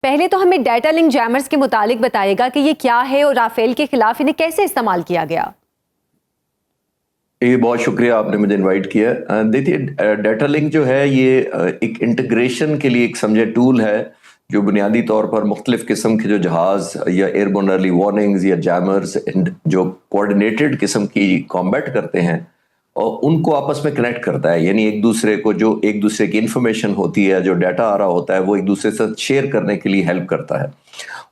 पहले तो हमें डाटा लिंक जैमर्स के मुतालिक बताइएगा कि ये क्या है और राफेल के खिलाफ इन्हें कैसे इस्तेमाल किया गया। ये बहुत शुक्रिया आपने मुझे इनवाइट किया। देखिए, डाटा लिंक जो है ये एक इंटीग्रेशन के लिए एक समझे टूल है जो बुनियादी तौर पर मुख्तलिफ किस्म के जो जहाज या एयरबोर्न अर्ली वार्निंग्स या जैमर्स जो कोऑर्डिनेटेड किस्म की कॉम्बैट करते हैं और उनको आपस में कनेक्ट करता है। यानी एक दूसरे को जो एक दूसरे की इंफॉर्मेशन होती है, जो डाटा आ रहा होता है, वो एक दूसरे से शेयर करने के लिए हेल्प करता है।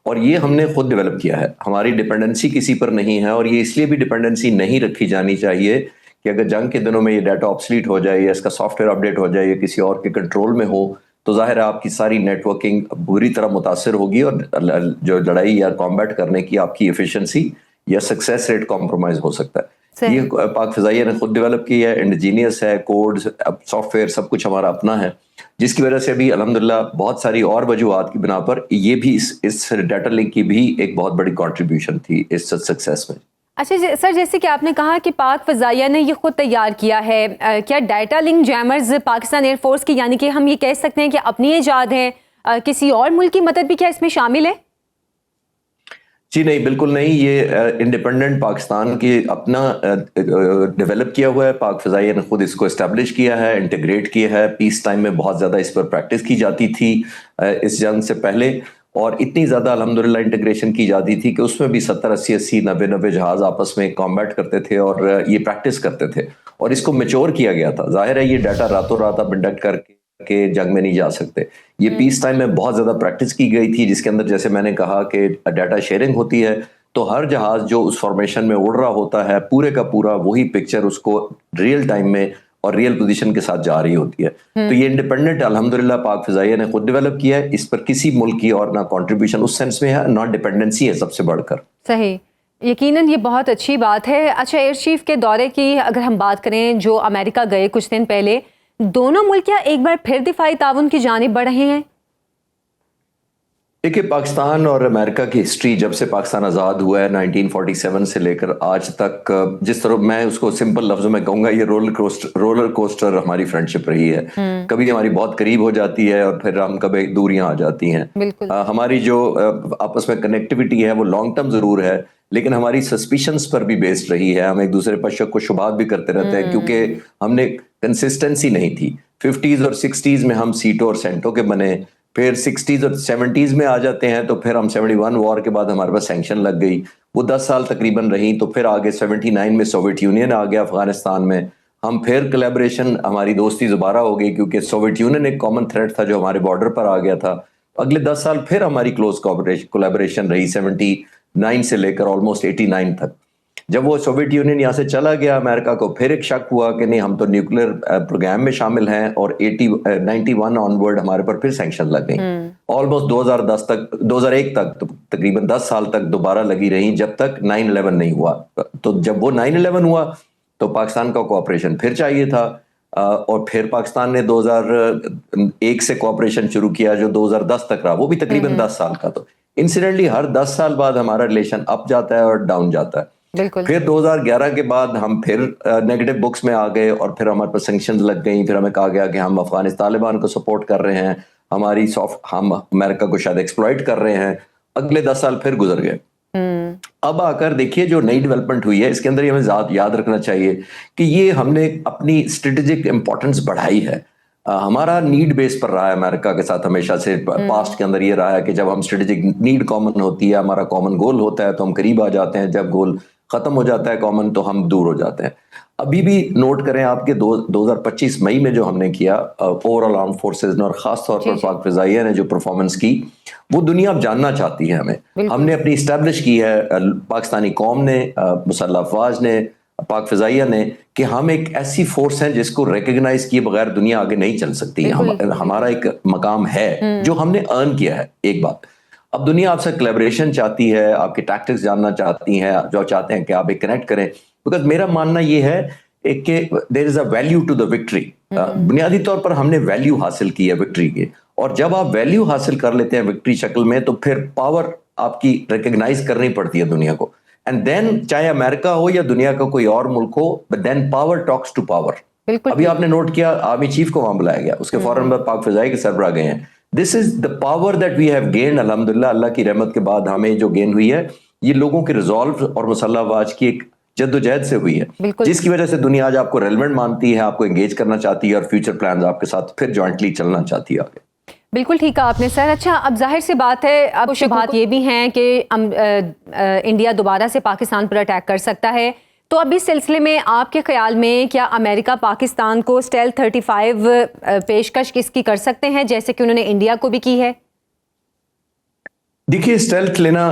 और ये हमने खुद डेवलप किया है, हमारी डिपेंडेंसी किसी पर नहीं है। और ये इसलिए भी डिपेंडेंसी नहीं रखी जानी चाहिए कि अगर जंग के दिनों में ये डाटा ऑब्सलीट हो जाए या इसका सॉफ्टवेयर अपडेट हो जाए या किसी और के कंट्रोल में हो, तो जाहिर है आपकी सारी नेटवर्किंग बुरी तरह मुतासर होगी और जो लड़ाई या कॉम्बैट करने की आपकी एफिशिएंसी या सक्सेस रेट कॉम्प्रोमाइज हो सकता है। ये पाक फिजाइया ने खुद डेवलप किया है, इंडिजीनियस है, कोड्स, सॉफ्टवेयर सब कुछ हमारा अपना है, जिसकी वजह से अभी अल्हम्दुलिल्लाह बहुत सारी और वजूहात की बिना पर ये भी इस डाटा लिंक की भी एक बहुत बड़ी कंट्रीब्यूशन थी इस सक्सेस में। अच्छा सर, जैसे कि आपने कहा कि पाक फिजाइया ने ये खुद तैयार किया है, क्या data link jammers Pakistan air force की, यानी कि हम ये कह सकते हैं कि अपनी ईजाद है, किसी और मुल्क की मदद भी क्या इसमें शामिल है? जी नहीं, बिल्कुल नहीं। ये इंडिपेंडेंट पाकिस्तान के अपना डेवलप किया हुआ है। पाक फिजाइया ने खुद इसको इस्टेब्लिश किया है, इंटीग्रेट किया है। पीस टाइम में बहुत ज़्यादा इस पर प्रैक्टिस की जाती थी इस जंग से पहले, और इतनी ज़्यादा अल्हम्दुलिल्लाह इंटीग्रेशन की जाती थी कि उसमें भी 70, 80, 80, 90 जहाज़ आपस में कॉम्बैट करते थे और ये प्रैक्टिस करते थे और इसको मेच्योर किया गया था। जाहिर है ये डाटा रातों रात आप इंडक्ट करके के जंग में नहीं जा सकते। ये पीस टाइम में बहुत ज्यादा प्रैक्टिस की गई थी, जिसके अंदर जैसे मैंने कहा कि डाटा शेयरिंग होती है, तो हर जहाज जो उस फॉर्मेशन में उड़ रहा होता है पूरे का पूरा वही पिक्चर उसको रियल टाइम में और रियल पोजीशन के साथ जा रही होती है। तो ये इंडिपेंडेंट अल्हम्दुलिल्लाह पाक फिजाइया ने खुद डेवलप किया है। इस पर किसी मुल्क की और ना कंट्रीब्यूशन उस सेंस में है, ना डिपेंडेंसी है सबसे बढ़कर। सही, यकीनन ये बहुत अच्छी बात है। अच्छा, एयर चीफ के दौरे की अगर हम बात करें, जो अमेरिका गए कुछ दिन पहले, दोनों मुल्क क्या एक बार फिर दिफाई ताउन की जानिब बढ़ रहे हैं? देखिए, पाकिस्तान और अमेरिका की हिस्ट्री जब से पाकिस्तान आज़ाद हुआ है 1947 से लेकर आज तक, जिस तरह मैं उसको सिंपल लफ्जों में कहूँगा, ये रोलर कोस्टर हमारी फ्रेंडशिप रही है। कभी हमारी बहुत करीब हो जाती है और फिर हम कभी दूरियां आ जाती हैं। हमारी जो आपस में कनेक्टिविटी है वो लॉन्ग टर्म जरूर है, लेकिन हमारी सस्पिशंस पर भी बेस्ड रही है। हम एक दूसरे पर शक व शुबात भी करते रहते हैं क्योंकि हमने कंसिस्टेंसी नहीं थी। 50s और 60s में हम सीटों और सेंटों के बने, फिर 60s और 70s में आ जाते हैं तो फिर हम 71 वॉर के बाद हमारे पास सैंक्शन लग गई, वो 10 साल तकरीबन रही। तो फिर आगे 79 में सोवियत यूनियन आ गया अफगानिस्तान में, हम फिर कोलैबोरेशन, हमारी दोस्ती दोबारा हो गई क्योंकि सोवियत यूनियन एक कॉमन थ्रेट था जो हमारे बॉर्डर पर आ गया था। अगले 10 साल फिर हमारी क्लोज कोलैबोरेशन रही 79 से लेकर ऑलमोस्ट 89 तक। जब वो सोवियत यूनियन यहाँ से चला गया, अमेरिका को फिर एक शक हुआ कि नहीं, हम तो न्यूक्लियर प्रोग्राम में शामिल हैं, और 91 ऑनवर्ड हमारे पर फिर सैंक्शन लग गई। ऑलमोस्ट 2001 तक तो तकरीबन 10 साल तक दोबारा लगी रही जब तक 9/11 नहीं हुआ। तो जब वो 9/11 हुआ तो पाकिस्तान का कोऑपरेशन फिर चाहिए था, और फिर पाकिस्तान ने 2001 से कोऑपरेशन शुरू किया जो 2010 तक रहा, वो भी तकरीबन 10 साल का। तो इंसिडेंटली हर 10 साल बाद हमारा रिलेशन अप जाता है और डाउन जाता है। फिर 2011 के बाद हम फिर नेगेटिव बुक्स में आ गए और फिर हमारे पर सैंक्शंस लग गई। फिर हमें कहा गया कि हम अफगानिस्तान तालिबान को सपोर्ट कर रहे हैं, हम अमेरिका को शायद एक्सप्लॉइट कर रहे हैं। अगले 10 साल फिर गुजर गए। अब आकर देखिए जो नई डेवलपमेंट हुई है, इसके अंदर ये हमें याद रखना चाहिए कि ये हमने अपनी स्ट्रेटेजिक इंपॉर्टेंस बढ़ाई है। हमारा नीड बेस पर रहा है अमेरिका के साथ हमेशा से। पास्ट के अंदर ये रहा है कि जब हम स्ट्रेटेजिक नीड कॉमन होती है, हमारा कॉमन गोल होता है, तो हम करीब आ जाते हैं। जब गोल खत्म हो जाता है कॉमन, तो हम दूर हो जाते हैं। अभी भी नोट करें आपके 2025 मई में जो हमने किया ओवरऑल आर्म फोर्सेज ने, और खास तौर पर पाक फिजाइया ने जो परफॉर्मेंस की, वो दुनिया अब जानना चाहती है हमें। हमने अपनी इस्टेब्लिश की है, पाकिस्तानी कौम ने, मुसल्लह अफवाज ने, पाक फिजाइया ने, कि हम एक ऐसी फोर्स है जिसको रिकग्नाइज किए बगैर दुनिया आगे नहीं चल सकती। हमारा एक मकाम है जो हमने अर्न किया है। एक बात, अब दुनिया आपसे कोलैबोरेशन चाहती है, आपके टैक्टिक्स जानना चाहती है, जो चाहते हैं कि आप एक कनेक्ट करें। बिकॉज मेरा मानना ये है कि there is a value to the victory. बुनियादी तौर पर हमने वैल्यू हासिल की है विक्ट्री के, और जब आप वैल्यू हासिल कर लेते हैं विक्ट्री शक्ल में, तो फिर पावर आपकी रिकग्नाइज करनी पड़ती है दुनिया को। एंड देन चाहे अमेरिका हो या दुनिया का कोई और मुल्क हो, but then power talks to power. अभी आपने नोट किया, आर्मी चीफ को वहां बुलाया गया, उसके फौरन बाद पाक फिजाई के सरबराह गए हैं। This is the power that we have gained अल्हम्दुलिल्लाह, अल्लाह की रहमत के बाद हमें जो गेन हुई है, ये लोगों के रिजॉल्व और मुसल्लह अफवाज की एक जद्दोजहद से हुई है, जिसकी वजह से दुनिया आज आपको रेलेवेंट मानती है, आपको एंगेज करना चाहती है और फ्यूचर प्लान्स आपके साथ फिर जॉइंटली चलना चाहती है आगे। बिल्कुल ठीक कहा आपने सर। अच्छा, अब जाहिर सी बात है, अब शुबहात ये भी हैं कि इंडिया दोबारा से पाकिस्तान पर अटैक कर सकता है, तो अब इस सिलसिले में आपके ख्याल में क्या अमेरिका पाकिस्तान को स्टेल्थ 35 पेशकश किसकी कर सकते हैं, जैसे कि उन्होंने इंडिया को भी की है? देखिए, स्टेल्थ लेना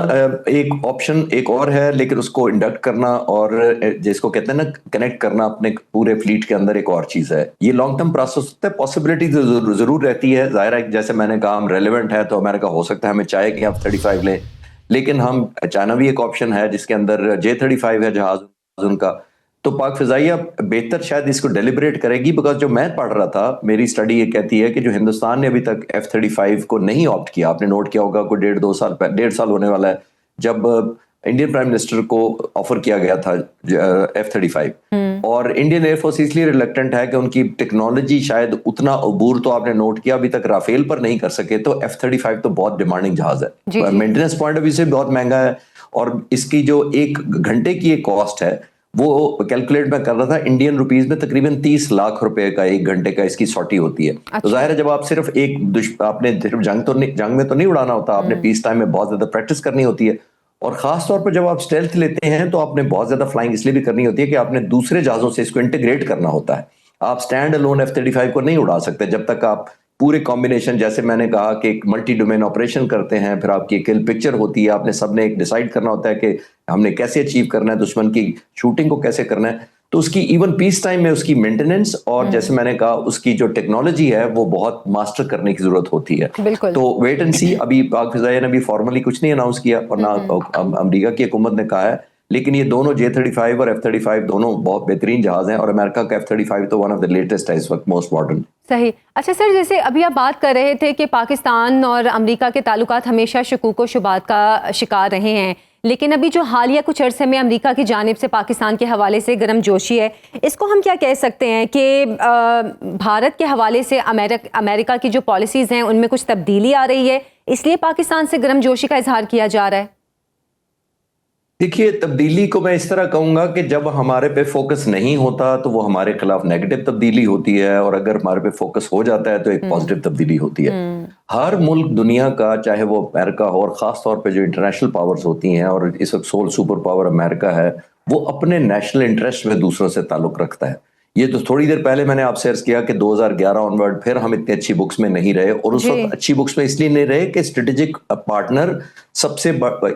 एक ऑप्शन एक और है, लेकिन उसको इंडक्ट करना और जिसको कहते हैं ना कनेक्ट करना अपने पूरे फ्लीट के अंदर एक और चीज है। ये लॉन्ग टर्म प्रोसेस होता है, पॉसिबिलिटी जरूर रहती है। जाहिर है, जैसे मैंने कहा, हम रेलेवेंट है तो अमेरिका हो सकता है हमें चाहे कि आप 35 लें, लेकिन हम चाइना भी एक ऑप्शन है जिसके अंदर J-35 है जहाज उनका। तो पाक फिजाइया बेहतर शायद इसको डेलिब्रेट करेगी, बिकॉज जो मैं पढ़ रहा था, मेरी स्टडी ये कहती है कि जो हिंदुस्तान ने अभी तक F-35 को नहीं ऑप्ट किया, आपने नोट किया होगा कोई 1.5 साल होने वाला है जब इंडियन प्राइम मिनिस्टर को ऑफर किया गया था F-35, और इंडियन एयरफोर्स इसलिए रिलक्टेंट है कि उनकी टेक्नोलॉजी शायद उतना अबूर, तो आपने नोट किया अभी तक राफेल पर नहीं कर सके, तो F-35 तो बहुत डिमांडिंग जहाज है, मेंटेनेंस पॉइंट ऑफ व्यू से बहुत महंगा है, और इसकी जो 1 घंटे की एक कॉस्ट है वो कैलकुलेट मैं कर रहा था, इंडियन रुपीस में तकरीबन 30 लाख रुपए का 1 घंटे का इसकी सॉटी होती है। अच्छा। तो जाहिर है, जब आप सिर्फ आपने सिर्फ जंग में तो नहीं उड़ाना होता, आपने पीस टाइम में बहुत ज्यादा प्रैक्टिस करनी होती है, और खास तौर पर जब आप स्टेल्थ लेते हैं तो आपने बहुत ज्यादा फ्लाइंग इसलिए भी करनी होती है कि आपने दूसरे जहाजों से इसको इंटीग्रेट करना होता है। आप स्टैंड अलोन F-35 को नहीं उड़ा सकते जब तक आप पूरे कॉम्बिनेशन, जैसे मैंने कहा कि एक मल्टी डोमेन ऑपरेशन करते हैं, फिर आपकी किल पिक्चर होती है, आपने सबने एक डिसाइड करना होता है कि हमने कैसे अचीव करना है, दुश्मन की शूटिंग को कैसे करना है, तो उसकी इवन पीस टाइम में उसकी मेंटेनेंस और जैसे मैंने कहा उसकी जो टेक्नोलॉजी है वो बहुत मास्टर करने की जरूरत होती है। तो वेट एंड सी, अभी पाक फिजाइया ने अभी फॉर्मली कुछ नहीं अनाउंस किया और ना अमेरिका की हुकूमत ने कहा है, लेकिन ये दोनों J-35 और F-35 दोनों बहुत बेहतरीन जहाज हैं, और अमेरिका का F-35 तो वन ऑफ द लेटेस्ट है इस वक्त, मोस्ट मॉडर्न। सही। अच्छा सर, जैसे अभी आप बात कर रहे थे कि पाकिस्तान और अमेरिका के ताल्लुकात हमेशा शकूक व शुबात का शिकार रहे हैं, लेकिन अभी जो हालिया कुछ अरसे में अमेरिका की जानिब से पाकिस्तान के हवाले से गर्म जोशी है, इसको हम क्या कह सकते हैं कि भारत के हवाले से अमेरिका की जो पॉलिसीज़ हैं उनमें कुछ तब्दीली आ रही है, इसलिए पाकिस्तान से गर्म जोशी का इजहार किया जा रहा है? देखिए, तब्दीली को मैं इस तरह कहूंगा कि जब हमारे पे फोकस नहीं होता तो वो हमारे खिलाफ नेगेटिव तब्दीली होती है, और अगर हमारे पे फोकस हो जाता है तो एक पॉजिटिव तब्दीली होती है। हर मुल्क दुनिया का, चाहे वो अमेरिका हो, और खास तौर पे जो इंटरनेशनल पावर्स होती हैं, और इस वक्त सोल सुपर पावर अमेरिका है, वो अपने नेशनल इंटरेस्ट में दूसरों से ताल्लुक रखता है। ये तो थोड़ी देर पहले मैंने आपसे अर्ज किया कि 2011 ऑनवर्ड फिर हम इतनी अच्छी बुक्स में नहीं रहे, और उस वक्त अच्छी बुक्स में इसलिए नहीं रहे कि स्ट्रेटेजिक पार्टनर सबसे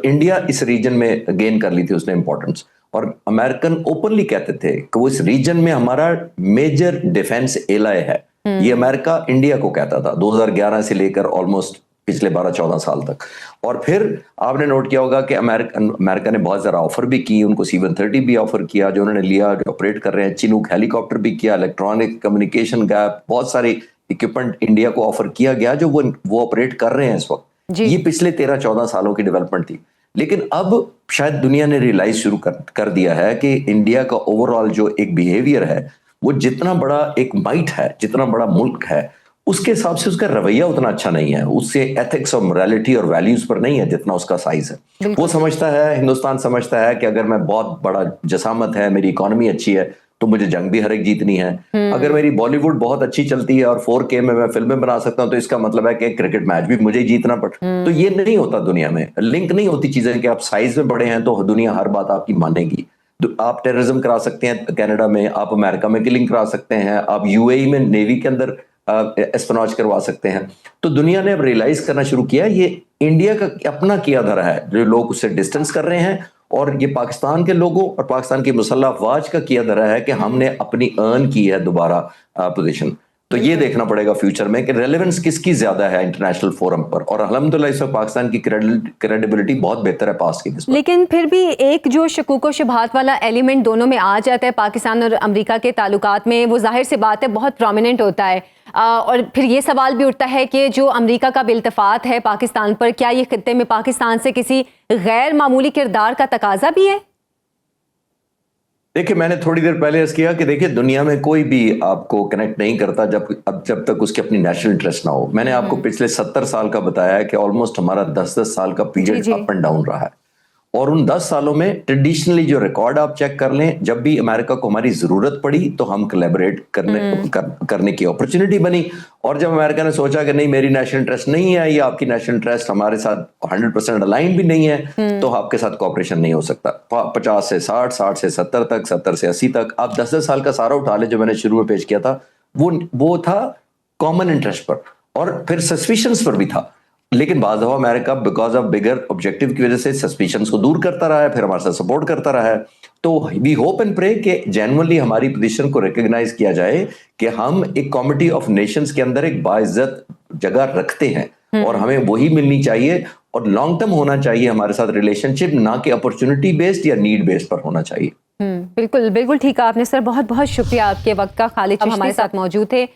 इंडिया इस रीजन में गेन कर ली थी उसने इंपॉर्टेंस, और अमेरिकन ओपनली कहते थे कि वो इस रीजन में हमारा मेजर डिफेंस एलाय है। ये अमेरिका इंडिया को कहता था 2011 से लेकर ऑलमोस्ट पिछले 12-14 साल तक। और फिर आपने नोट किया होगा कि अमेरिका ने बहुत ज़्यादा ऑफर भी की, उनको C-130 भी ऑफर किया जो उन्होंने लिया, जो ऑपरेट कर रहे हैं, चिनूक हेलीकॉप्टर भी किया, इलेक्ट्रॉनिक कम्युनिकेशन गैप, बहुत सारे इक्विपमेंट इंडिया को ऑफर किया गया जो वो ऑपरेट कर रहे हैं इस वक्त। ये पिछले 13-14 सालों की डेवलपमेंट थी, लेकिन अब शायद दुनिया ने रियलाइज शुरू कर दिया है कि इंडिया का ओवरऑल जो एक बिहेवियर है, वो जितना बड़ा एक माइट है, जितना बड़ा मुल्क है, उसके हिसाब से उसका रवैया उतना अच्छा नहीं है, उससे एथिक्स और मोरालिटी और वैल्यूज पर नहीं है जितना उसका साइज है। वो समझता है, हिंदुस्तान समझता है कि अगर मैं बहुत बड़ा जसामत है, मेरी इकोनॉमी अच्छी है, तो मुझे जंग भी हर एक जीतनी है। अगर मेरी बॉलीवुड बहुत अच्छी चलती है और 4K में मैं फिल्में बना सकता हूं, तो इसका मतलब है कि क्रिकेट मैच भी मुझे ही जीतना पड़े। तो ये नहीं होता, दुनिया में लिंक नहीं होती चीजें कि आप साइज में बड़े हैं तो दुनिया हर बात आपकी मानेगी। आप टेररिज्म करा सकते हैं कनाडा में, आप अमेरिका में किलिंग करा सकते हैं, आप UAE में नेवी के अंदर एस्पिनॉज करवा सकते हैं। तो दुनिया ने अब रियलाइज करना शुरू किया ये इंडिया का अपना किया धरा है, जो लोग उससे डिस्टेंस कर रहे हैं, और ये पाकिस्तान के लोगों और पाकिस्तान की मुसल्लह अफवाज का किया धरा है कि हमने अपनी अर्न की है दोबारा पोजीशन। तो ये देखना पड़ेगा फ्यूचर में कि रेलेवेंस किसकी ज्यादा है इंटरनेशनल फोरम पर, और अल्हम्दुलिल्लाह इस वक्त पाकिस्तान की क्रेडिबिलिटी बहुत बेहतर है पास की। लेकिन फिर भी एक जो शकूक व शुबहात वाला एलिमेंट दोनों में आ जाता है पाकिस्तान और अमेरिका के ताल्लुकात में, वो जाहिर सी बात है बहुत प्रोमिनेंट होता है। और फिर ये सवाल भी उठता है कि जो अमेरिका का बिल्तफात है पाकिस्तान पर, क्या ये खित्ते में पाकिस्तान से किसी गैर मामूली किरदार का तकाजा भी है? देखिए, मैंने थोड़ी देर पहले अर्ज किया कि देखिए दुनिया में कोई भी आपको कनेक्ट नहीं करता जब तक उसकी अपनी नेशनल इंटरेस्ट ना हो। मैंने आपको पिछले 70 साल का बताया है कि ऑलमोस्ट हमारा 10-10 साल का पीरियड जी। अप एंड डाउन रहा है, और उन 10 सालों में ट्रेडिशनली जो रिकॉर्ड आप चेक कर लें, जब भी अमेरिका को हमारी जरूरत पड़ी तो हम कोलैबोरेट करने की अपॉर्चुनिटी बनी, और जब अमेरिका ने सोचा कि नहीं मेरी नेशनल इंटरेस्ट नहीं है या आपकी नेशनल इंटरेस्ट हमारे साथ 100% अलाइन भी नहीं है, तो आपके साथ कोऑपरेशन नहीं हो सकता। 50 से 60, 60 से 70 तक, 70 से 80 तक, आप 10-10 साल का सारा उठा ले जो मैंने शुरू में पेश किया था, वो था कॉमन इंटरेस्ट पर, और फिर सस्पिशंस पर भी था। लेकिन बाज़ दफ़ा America because of bigger objective की वजह से सस्पिशंस को दूर करता रहा है, फिर हमारे साथ सपोर्ट करता रहा है। तो वी होप एंड प्रे कि जेन्युइनली हमारी पोजीशन को रिकॉग्नाइज किया जाए कि हम एक कमिटी ऑफ नेशंस के अंदर एक बाइज्जत जगह रखते हैं और हमें वही मिलनी चाहिए, और लॉन्ग टर्म होना चाहिए हमारे साथ रिलेशनशिप, ना कि अपॉर्चुनिटी बेस्ड या नीड बेस्ड पर होना चाहिए। बिल्कुल बिल्कुल ठीक है आपने सर। बहुत बहुत शुक्रिया आपके वक्त का। खालिद हमारे साथ मौजूद थे।